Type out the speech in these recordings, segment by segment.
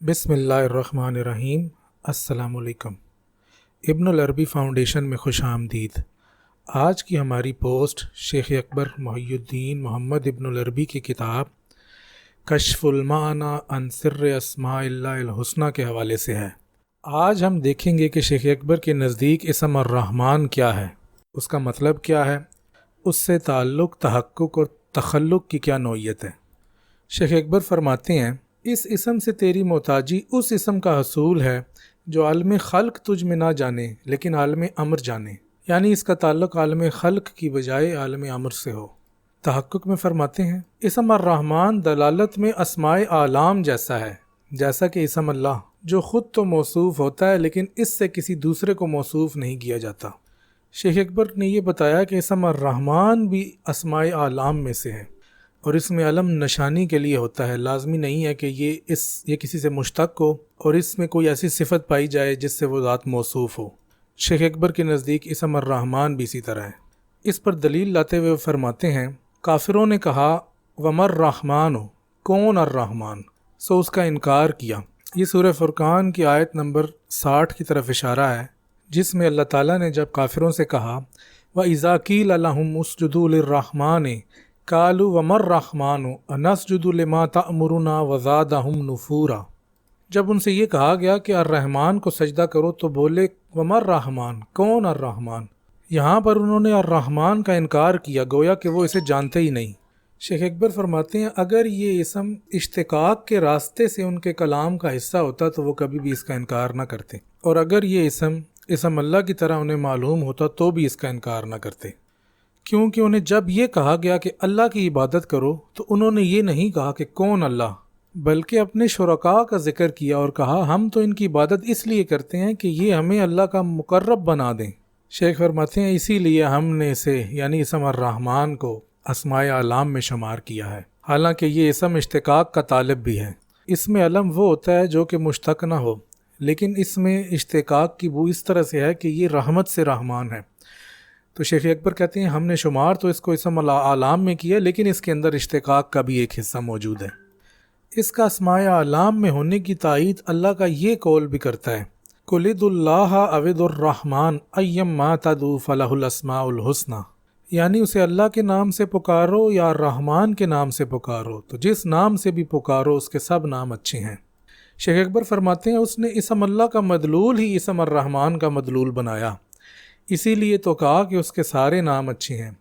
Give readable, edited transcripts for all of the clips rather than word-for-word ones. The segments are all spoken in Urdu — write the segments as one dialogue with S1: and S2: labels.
S1: بسم اللہ الرحمن الرحیم۔ السلام علیکم۔ ابن العربی فاؤنڈیشن میں خوش آمدید۔ آج کی ہماری پوسٹ شیخ اکبر محی الدین محمد ابن العربی کی کتاب کشف المعنی عن سر اسماء اللہ الحسنی کے حوالے سے ہے۔ آج ہم دیکھیں گے کہ شیخ اکبر کے نزدیک اسم الرحمن کیا ہے، اس کا مطلب کیا ہے، اس سے تعلق، تحقق اور تخلق کی کیا نوعیت ہے۔ شیخ اکبر فرماتے ہیں، اس اسم سے تیری محتاجی اس اسم کا حصول ہے جو عالم خلق تجھ میں نہ جانے لیکن عالم امر جانے، یعنی اس کا تعلق عالم خلق کی بجائے عالم امر سے ہو۔ تحقق میں فرماتے ہیں، اسم الرحمن دلالت میں اسماء اعلام جیسا ہے، جیسا کہ اسم اللہ جو خود تو موصوف ہوتا ہے لیکن اس سے کسی دوسرے کو موصوف نہیں کیا جاتا۔ شیخ اکبر نے یہ بتایا کہ اسم الرحمن بھی اسماء اعلام میں سے ہے اور اس میں علم نشانی کے لیے ہوتا ہے، لازمی نہیں ہے کہ یہ کسی سے مشتق ہو اور اس میں کوئی ایسی صفت پائی جائے جس سے وہ ذات موصوف ہو۔ شیخ اکبر کے نزدیک اسم الرحمن بھی اسی طرح ہے۔ اس پر دلیل لاتے ہوئے فرماتے ہیں، کافروں نے کہا ومر رحمان ہو، کون الرحمن، سو اس کا انکار کیا۔ یہ سورہ فرقان کی آیت نمبر 60 کی طرف اشارہ ہے، جس میں اللہ تعالیٰ نے جب کافروں سے کہا وَإِذَا قِيلَ لَهُمُ اسْجُدُوا لِلرَّحْمَنِ قَالُوا وَمَا الرَّحْمَنُ أَنَسْجُدُ لِمَا تَأْمُرُنَا وَزَادَهُمْ نُفُورًا، جب ان سے یہ کہا گیا کہ الرحمن کو سجدہ کرو تو بولے وَمَا الرَّحْمَنُ، کون الرحمن۔ یہاں پر انہوں نے الرحمن کا انکار کیا، گویا کہ وہ اسے جانتے ہی نہیں۔ شیخ اکبر فرماتے ہیں، اگر یہ اسم اشتقاق کے راستے سے ان کے کلام کا حصہ ہوتا تو وہ کبھی بھی اس کا انکار نہ کرتے، اور اگر یہ اسم اللہ کی طرح انہیں معلوم ہوتا تو بھی اس کا انکار نہ کرتے، کیونکہ انہیں جب یہ کہا گیا کہ اللہ کی عبادت کرو تو انہوں نے یہ نہیں کہا کہ کون اللہ، بلکہ اپنے شرکاء کا ذکر کیا اور کہا ہم تو ان کی عبادت اس لیے کرتے ہیں کہ یہ ہمیں اللہ کا مقرب بنا دیں۔ شیخ فرماتے ہیں، اسی لیے ہم نے اسے یعنی اسم الرحمن کو اسماء اعلام میں شمار کیا ہے، حالانکہ یہ اسم اشتقاق کا طالب بھی ہے۔ اس میں علم وہ ہوتا ہے جو کہ مشتق نہ ہو، لیکن اس میں اشتقاق کی بو اس طرح سے ہے کہ یہ رحمت سے رحمان ہے۔ تو شیخ اکبر کہتے ہیں، ہم نے شمار تو اس کو اسم اعلام میں کیا لیکن اس کے اندر اشتقاق کا بھی ایک حصہ موجود ہے۔ اس کا اسماء اعلام میں ہونے کی تائید اللہ کا یہ قول بھی کرتا ہے، قُلِ ادعوا اللَّهَ أَوِ ادعوا الرَّحْمَنَ أَيَّمَّا تَدْعُوا فَلَهُ الْأَسْمَاءُ الْحُسْنَى، یعنی اسے اللہ کے نام سے پکارو یا الرحمن کے نام سے پکارو، تو جس نام سے بھی پکارو اس کے سب نام اچھے ہیں۔ شیخ اکبر فرماتے ہیں، اس نے اسم اللہ کا مدلول ہی اسم الرحمن کا مدلول بنایا، اسی لیے تو کہا کہ اس کے سارے نام اچھے ہیں۔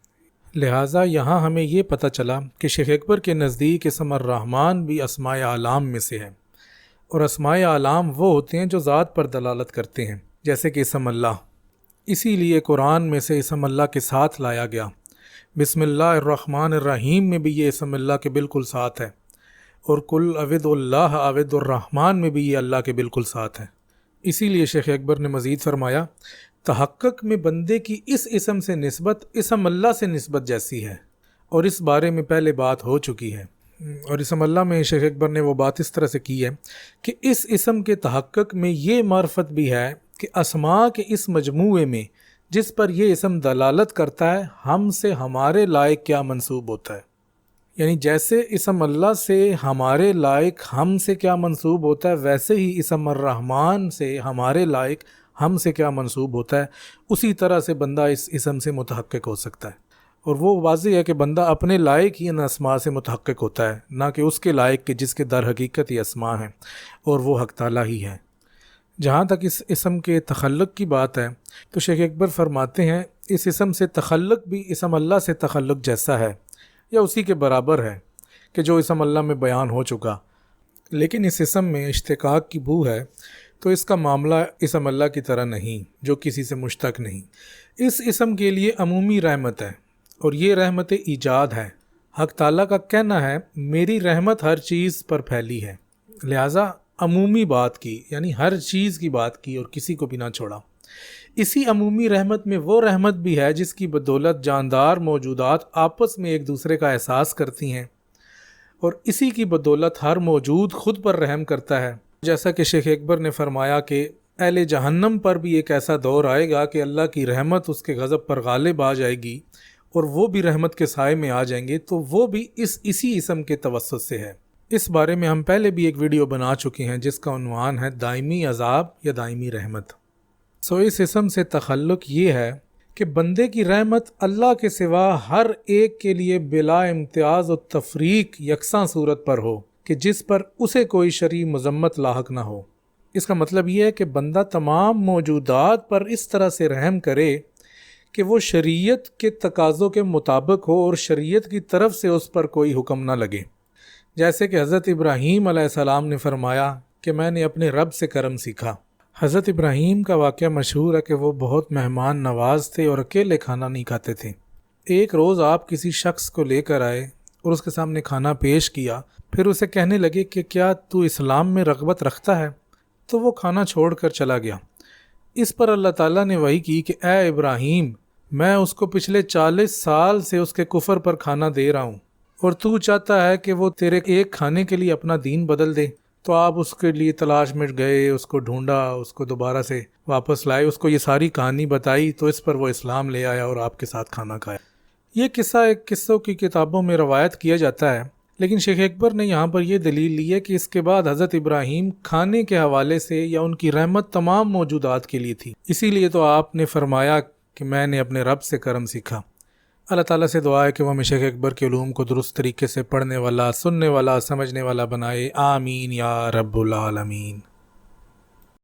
S1: لہٰذا یہاں ہمیں یہ پتہ چلا کہ شیخ اکبر کے نزدیک اسم الرحمن بھی اسماء اعلام میں سے ہے، اور اسماء اعلام وہ ہوتے ہیں جو ذات پر دلالت کرتے ہیں، جیسے کہ اسم اللہ۔ اسی لیے قرآن میں سے اسم اللہ کے ساتھ لایا گیا، بسم اللہ الرحمن الرحیم میں بھی یہ اسم اللہ کے بالکل ساتھ ہے، اور قل اعوذ اللہ اعوذ الرحمن میں بھی یہ اللہ کے بالکل ساتھ ہے۔ اسی لیے شیخ اکبر نے مزید فرمایا، تحقق میں بندے کی اس اسم سے نسبت اسم اللہ سے نسبت جیسی ہے، اور اس بارے میں پہلے بات ہو چکی ہے، اور اسم اللہ میں شیخ اکبر نے وہ بات اس طرح سے کی ہے کہ اس اسم کے تحقق میں یہ معرفت بھی ہے کہ اسماء کے اس مجموعے میں جس پر یہ اسم دلالت کرتا ہے ہم سے ہمارے لائق کیا منسوب ہوتا ہے، یعنی جیسے اسم اللہ سے ہمارے لائق ہم سے کیا منسوب ہوتا ہے، ویسے ہی اسم الرحمن سے ہمارے لائق ہم سے کیا منسوب ہوتا ہے، اسی طرح سے بندہ اس اسم سے متحقق ہو سکتا ہے، اور وہ واضح ہے کہ بندہ اپنے لائق ہی ان اسماء سے متحقق ہوتا ہے، نہ کہ اس کے لائق کہ جس کے در حقیقت یہ اسماء ہیں، اور وہ حق تعالیٰ ہی ہے۔ جہاں تک اس اسم کے تخلق کی بات ہے تو شیخ اکبر فرماتے ہیں، اس اسم سے تخلق بھی اسم اللہ سے تخلق جیسا ہے یا اسی کے برابر ہے کہ جو اسم اللہ میں بیان ہو چکا، لیکن اس اسم میں اشتقاق کی بو ہے تو اس کا معاملہ اسم اللہ کی طرح نہیں جو کسی سے مشتق نہیں۔ اس اسم کے لیے عمومی رحمت ہے، اور یہ رحمت ایجاد ہے۔ حق تعالیٰ کا کہنا ہے، میری رحمت ہر چیز پر پھیلی ہے، لہٰذا عمومی بات کی، یعنی ہر چیز کی بات کی اور کسی کو بھی نہ چھوڑا۔ اسی عمومی رحمت میں وہ رحمت بھی ہے جس کی بدولت جاندار موجودات آپس میں ایک دوسرے کا احساس کرتی ہیں، اور اسی کی بدولت ہر موجود خود پر رحم کرتا ہے، جیسا کہ شیخ اکبر نے فرمایا کہ اہل جہنم پر بھی ایک ایسا دور آئے گا کہ اللہ کی رحمت اس کے غضب پر غالب آ جائے گی اور وہ بھی رحمت کے سائے میں آ جائیں گے، تو وہ بھی اسی اسم کے توسط سے ہے۔ اس بارے میں ہم پہلے بھی ایک ویڈیو بنا چکے ہیں جس کا عنوان ہے دائمی عذاب یا دائمی رحمت۔ اس اسم سے تخلق یہ ہے کہ بندے کی رحمت اللہ کے سوا ہر ایک کے لیے بلا امتیاز و تفریق یکساں صورت پر ہو کہ جس پر اسے کوئی شرعی مذمت لاحق نہ ہو۔ اس کا مطلب یہ ہے کہ بندہ تمام موجودات پر اس طرح سے رحم کرے کہ وہ شریعت کے تقاضوں کے مطابق ہو اور شریعت کی طرف سے اس پر کوئی حکم نہ لگے۔ جیسے کہ حضرت ابراہیم علیہ السلام نے فرمایا کہ میں نے اپنے رب سے کرم سیکھا۔ حضرت ابراہیم کا واقعہ مشہور ہے کہ وہ بہت مہمان نواز تھے اور اکیلے کھانا نہیں کھاتے تھے۔ ایک روز آپ کسی شخص کو لے کر آئے اور اس کے سامنے کھانا پیش کیا، پھر اسے کہنے لگے کہ کیا تو اسلام میں رغبت رکھتا ہے؟ تو وہ کھانا چھوڑ کر چلا گیا۔ اس پر اللہ تعالیٰ نے وحی کی کہ اے ابراہیم، میں اس کو پچھلے 40 سال سے اس کے کفر پر کھانا دے رہا ہوں، اور تو چاہتا ہے کہ وہ تیرے ایک کھانے کے لیے اپنا دین بدل دے۔ تو آپ اس کے لیے تلاش میں گئے، اس کو ڈھونڈا، اس کو دوبارہ سے واپس لائے، اس کو یہ ساری کہانی بتائی، تو اس پر وہ اسلام لے آیا اور آپ کے ساتھ کھانا کھایا۔ یہ قصہ ایک قصوں کی کتابوں میں روایت کیا جاتا ہے، لیکن شیخ اکبر نے یہاں پر یہ دلیل لی ہے کہ اس کے بعد حضرت ابراہیم کھانے کے حوالے سے یا ان کی رحمت تمام موجودات کے لیے تھی، اسی لیے تو آپ نے فرمایا کہ میں نے اپنے رب سے کرم سیکھا۔ اللہ تعالیٰ سے دعا ہے کہ وہ ہمیں شیخ اکبر کے علوم کو درست طریقے سے پڑھنے والا، سننے والا، سمجھنے والا بنائے۔ آمین یا رب العالمین۔